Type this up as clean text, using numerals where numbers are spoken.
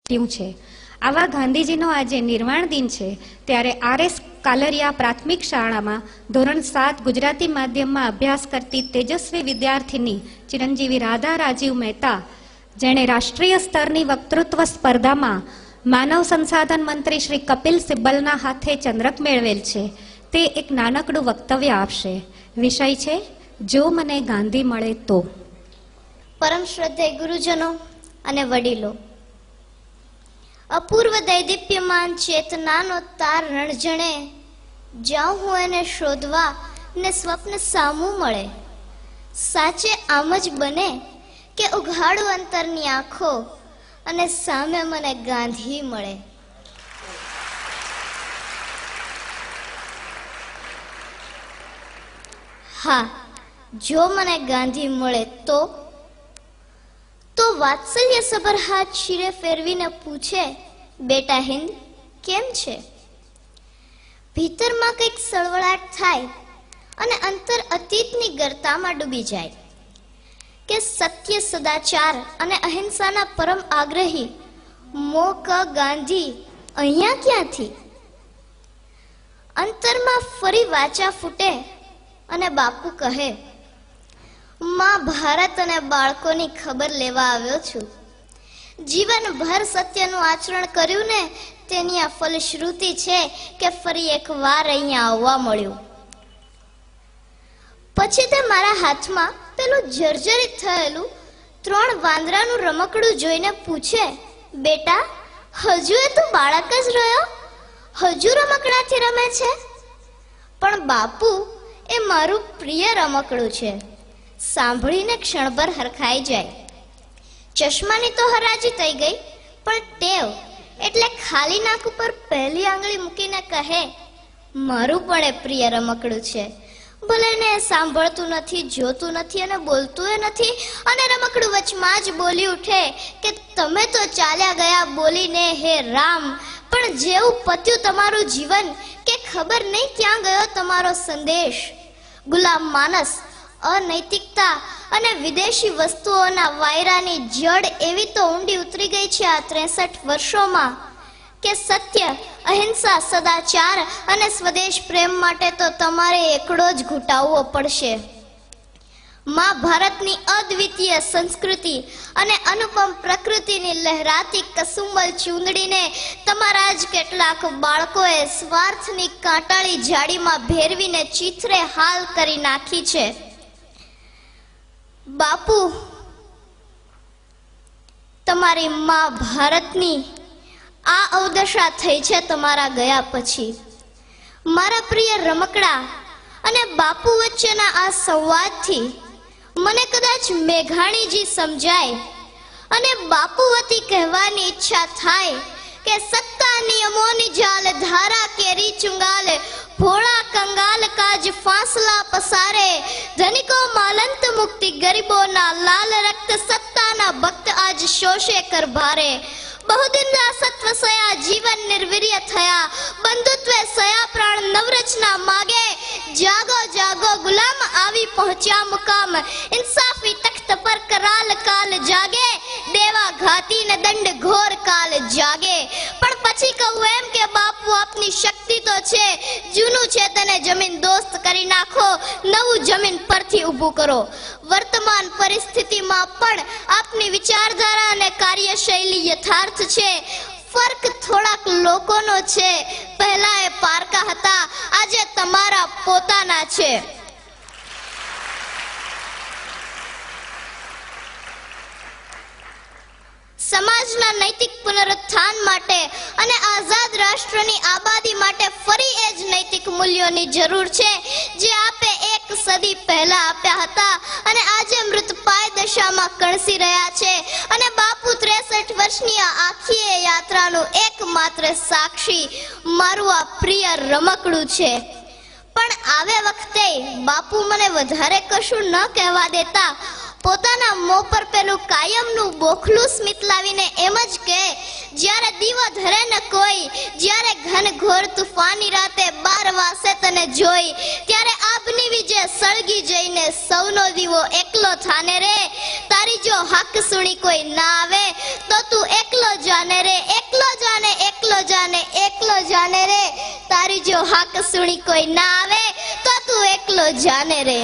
છે। આવા ગાંધીજીનો આજે નિર્વાણ દિન છે ત્યારે RS કાલરિયા પ્રાથમિક શાળામાં ધોરણ 7 ગુજરાતી માધ્યમમાં અભ્યાસ કરતી તેજસ્વી વિદ્યાર્થીની ચિરંજીવી રાધા રાજીવ મહેતા, જેણે રાષ્ટ્રીય સ્તરની વક્તૃત્વ સ્પર્ધામાં માનવ સંસાધન મંત્રી શ્રી કપિલ સિબ્બલના હાથે ચંદ્રક મેળવેલ છે, તે એક નાનકડું વક્તવ્ય આપશે। વિષય છે જો મને ગાંધી મળે તો। પરમ શ્રદ્ધેય ગુરુજનો અને વડીલો, અપૂર્વ દૈદીપ્યમાન ચેતનાનો તાર રણજણે જાઉં હું એને શોધવા ને સ્વપ્ન સામું મળે। સાચે આમ જ બને કે ઉઘાડું અંતરની આંખો અને સામે મને ગાંધી મળે। હા, જો મને ગાંધી મળે તો વાત્સલ્ય સભર હાથ શિરે ફેરવીને પૂછે, બેટા હિન્દ કેમ છે? ભીતરમાં કંઈક સળવળાટ થાય અને અંતર અતીતની ગર્તામાં ડૂબી જાય કે સત્ય, સદાચાર અને અહિંસાના પરમ આગ્રહી મોક ગાંધી અહીંયા ક્યાંથી? અંતરમાં ફરી વાચા ફૂટે અને બાપુ કહે, માં ભારત અને બાળકોની ખબર લેવા આવ્યો છું। જીવનભર સત્યનું આચરણ કર્યું ને તેની આ ફલશ્રુતિ છે કે ફરી એકવાર અહીંયા આવવા મળ્યું। પછી તે મારા હાથમાં પેલું જર્જરિત થયેલું 3 વાંદરાનું રમકડું જોઈને પૂછે, બેટા હજુ એ તું બાળક જ રહ્યો? હજુ રમકડાથી રમે છે? પણ બાપુ, એ મારું પ્રિય રમકડું છે। સાંભળીને ક્ષણભર હરખાઈ જાય। ચશ્માની તો હરાજી થઈ ગઈ, પણ ટેવ એટલે ખાલી નાક ઉપર પહેલી આંગળી મૂકીને કહે, મારું પણ એ પ્રિય રમકડું છે। ભલે ને સાંભળતું નથી, જોતું નથી અને બોલતું નથી, અને રમકડું વચમાં જ બોલી ઉઠે કે તમે તો ચાલ્યા ગયા બોલીને હે રામ, પણ જેવું પત્યું તમારું જીવન કે ખબર નહીં ક્યાં ગયો તમારો સંદેશ। ગુલામ માનસ, અનૈતિકતા અને વિદેશી વસ્તુઓના વાયરાની જડ એવી તો ઊંડી ઉતરી ગઈ છે આ 63 વર્ષોમાં કે સત્ય, અહિંસા, સદાચાર અને સ્વદેશ પ્રેમ માટે તો તમારે એકડો જ ઘૂંટાવવો પડશે। માં ભારતની અદ્વિતીય સંસ્કૃતિ અને અનુપમ પ્રકૃતિની લહેરાતી કસુંબલ ચૂંદડીને તમારા જ કેટલાક બાળકોએ સ્વાર્થની કાંટાળી જાળીમાં ભેરવીને ચીથરે હાલ કરી નાખી છે। બાપુ, તમારી માં ભારતની આ અવદશા થઈ છે તમારા ગયા પછી। મારા પ્રિય રમકડા અને બાપુ વચ્ચેના આ સંવાદથી મને કદાચ મેઘાણીજી સમજાય અને બાપુ વતી કહેવાની ઈચ્છા થાય કે સત્તા નિયમોની જાલ ધારા કેરી ચુંગાલ, ભોળા કંગાલ કાજ ફાંસલા પસારે, ધનિકો માલંત મુક્તિ ગરીબોના લાલ રક્ત સત્તાના ભક્ત આજ શોષે કર ભારે। બહુદિનના સત્વ સયા જીવન નિર્વીર્ય થયા, બંધુત્વે સયા પ્રાણ નવરચના માગે। જાગો જાગો ગુલામ આવી પહોંચ્યા મુકામ, ઇન્સાફી તખ્ત પર કરાલ કાલ જાગે, દેવા ઘાતી ને દંડ ઘોર કાલ જાગે। પણ પછી કહું એમ કે બાપુ આપની શક્તિ તો છે, જૂનું છે તેને જમીન દોસ્ત કરી નાખો, નવું જમીન પરથી ઊભું કરો। વર્તમાન પરિસ્થિતિમાં પણ આપની વિચારધારા અને કાર્યશૈલી યથાર્થ છે, ફર્ક થોડાક લોકોનો છે। પહેલા એ પારકા હતા, આજે તમારા પોતાના છે। સમાજના નૈતિક પુનરુત્થાન માટે અને આઝાદ રાષ્ટ્રની આબાદી માટે ફરી એ જ નૈતિક મૂલ્યોની જરૂર છે જે આપે 1 સદી પહેલા આપ્યા હતા અને આજે મૃતપાય દશામાં કણસી રહ્યા છે। અને બાપુ 63 વર્ષની આ આખી યાત્રાનું એકમાત્ર સાક્ષી મારું આ પ્રિય રમકડું છે। પણ આવે વખતે બાપુ મને વધારે કશું ન કહેવા દેતા પોતાના મોં પર પેલું કાયમનું બોખલું સ્મિત લાવીને એમ જ કહે, જ્યારે દીવો ધરે ન કોઈ, જ્યારે ઘન ઘોર તુફાની રાતે 12 વાસે તને જોઈ, ત્યારે આભની વિજે સળગી જઈને સૌનો દીવો એકલો થાને રે. તારી જો હક સુણી કોઈ ના આવે તો તું એકલો જાને રે, એકલો જાને, એકલો જાને, એકલો જાને રે. તારી જો હક સુણી કોઈ ના આવે તો તું એકલો જાને રે.